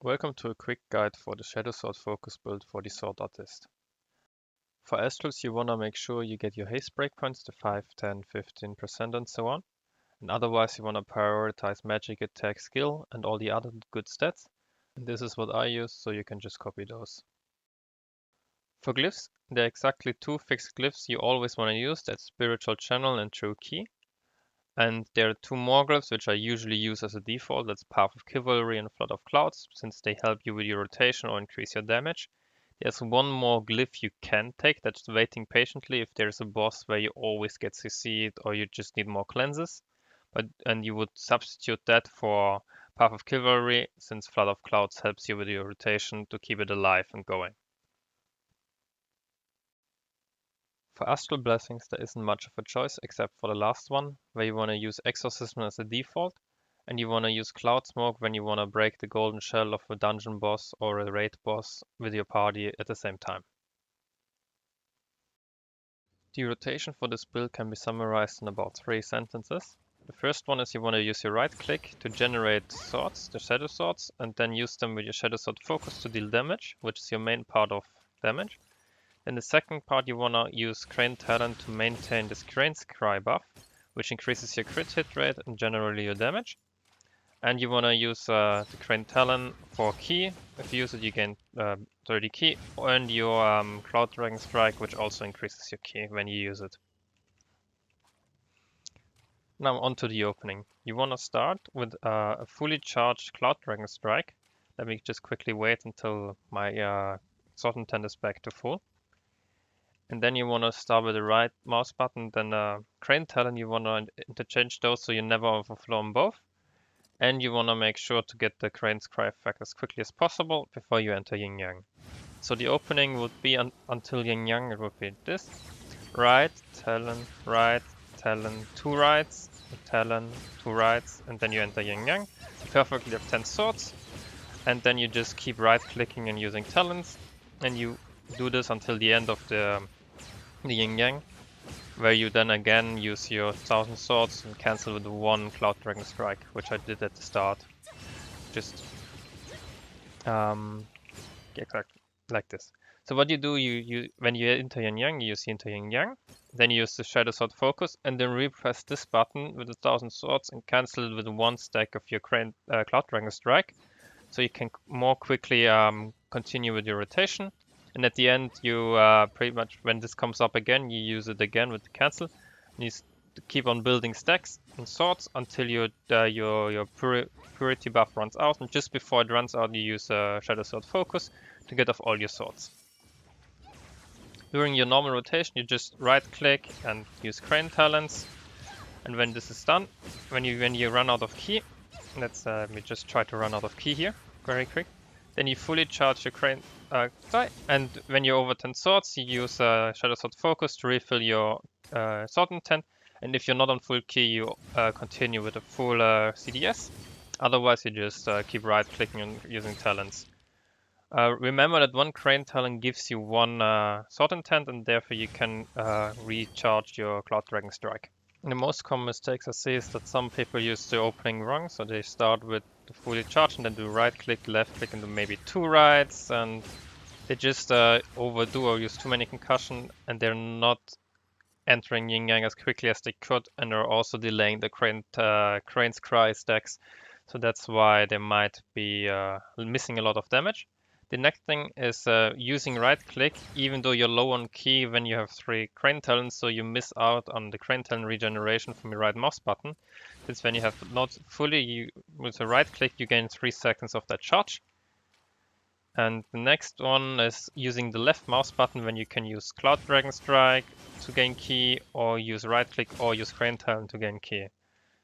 Welcome to a quick guide for the Shadow Sword focus build for the Sword Artist. For Astrals, you wanna make sure you get your haste breakpoints to 5, 10, 15% and so on. And otherwise you wanna prioritize magic, attack, skill and all the other good stats. And this is what I use, so you can just copy those. For Glyphs, there are exactly two fixed glyphs you always wanna use, that's Spiritual Channel and True Key. And there are two more glyphs which I usually use as a default, that's Path of Chivalry and Flood of Clouds, since they help you with your rotation or increase your damage. There's one more glyph you can take, that's waiting patiently if there's a boss where you always get CC'd or you just need more cleanses. And you would substitute that for Path of Chivalry, since Flood of Clouds helps you with your rotation to keep it alive and going. For Astral Blessings, there isn't much of a choice except for the last one, where you want to use Exorcism as a default, and you want to use Cloud Smoke when you want to break the golden shell of a dungeon boss or a raid boss with your party at the same time. The rotation for this build can be summarized in about 3 sentences. The first one is you want to use your right click to generate swords, the Shadow Swords, and then use them with your Shadow Sword focus to deal damage, which is your main part of damage. In the second part, you want to use Crane Talon to maintain this Crane's Cry buff, which increases your crit hit rate and generally your damage. And you want to use the Crane Talon for Ki. If you use it, you gain 30 Ki, and your Cloud Dragon Strike, which also increases your Ki when you use it. Now onto the opening. You want to start with a fully charged Cloud Dragon Strike. Let me just quickly wait until my Sword Intent is back to full. And then you want to start with the right mouse button, then Crane Talon, you want to interchange those so you never overflow them both. And you want to make sure to get the Crane's Cry effect as quickly as possible before you enter Yin Yang. So the opening would be until Yin Yang, it would be this. Right, Talon, 2 rights, Talon, 2 rights, and then you enter Yin Yang. Perfectly have 10 swords. And then you just keep right clicking and using talons. And you do this until the end of the Yin Yang, where you then again use your 1000 swords and cancel with 1 Cloud Dragon Strike, which I did at the start. Just exactly like this. So what you do, you when you enter Yin Yang, you use enter Yin Yang, then you use the Shadow Sword focus, and then repress this button with 1000 swords and cancel it with 1 stack of your Cloud Dragon Strike, so you can more quickly continue with your rotation. And at the end, you pretty much, when this comes up again, you use it again with the cancel. And you keep on building stacks and swords until your purity buff runs out. And just before it runs out, you use Shadow Sword focus to get off all your swords. During your normal rotation, you just right click and use Crane Talons. And when this is done, when you run out of Ki, let me just try to run out of Ki here, very quick. Then you fully charge your Crane and when you're over 10 swords, you use Shadow Sword focus to refill your Sword Intent. And if you're not on full Ki, you continue with a full CDS. Otherwise, you just keep right clicking and using talents. Remember that 1 Crane Talon gives you 1 Sword Intent, and therefore you can recharge your Cloud Dragon Strike. The most common mistakes I see is that some people use the opening wrong, so they start with the fully charged and then do right click, left click, and do maybe 2 rights, and they just overdo or use too many concussion, and they're not entering Yin Yang as quickly as they could, and are also delaying the Crane's Cry stacks, so that's why they might be missing a lot of damage. The next thing is using right click even though you're low on Ki when you have 3 Crane Talons, so you miss out on the Crane Talon regeneration from your right mouse button. Since when you have not fully, with the right click you gain 3 seconds of that charge. And the next one is using the left mouse button when you can use Cloud Dragon Strike to gain Ki, or use right click or use Crane Talon to gain Ki.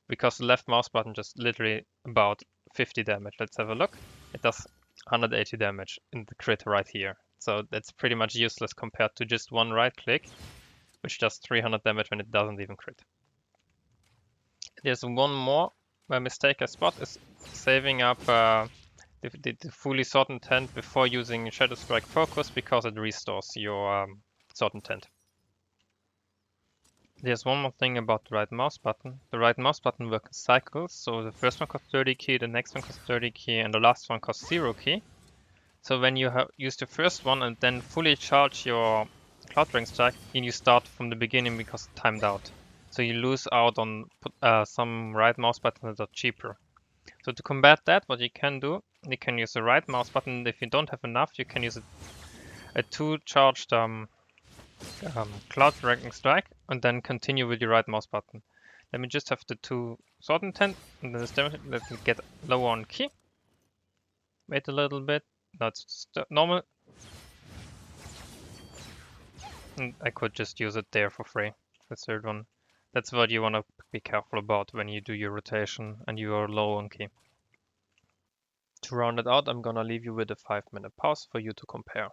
Because the left mouse button just literally about 50 damage. Let's have a look. It does 180 damage in the crit right here. So that's pretty much useless compared to just 1 right click, which does 300 damage when it doesn't even crit. There's one more mistake I spot is saving up the fully Sword Intent before using Shadow Strike focus, because it restores your Sword Intent. There's one more thing about the right mouse button. The right mouse button works in cycles, so the first one costs 30 key, the next one costs 30 key, and the last one costs 0 key. So when you use the first one and then fully charge your Cloud Dragon Strike, you start from the beginning because it's timed out. So you lose out on some right mouse buttons that are cheaper. So to combat that, what you can do, you can use the right mouse button. If you don't have enough, you can use a 2 charged Cloud Dragon Strike and then continue with your right mouse button. Let me just have the 2 Sword Intent and then let me get lower on key. Wait a little bit. Now it's normal. And I could just use it there for free, the third one. That's what you want to be careful about when you do your rotation and you are low on key. To round it out, I'm gonna leave you with a 5-minute pause for you to compare.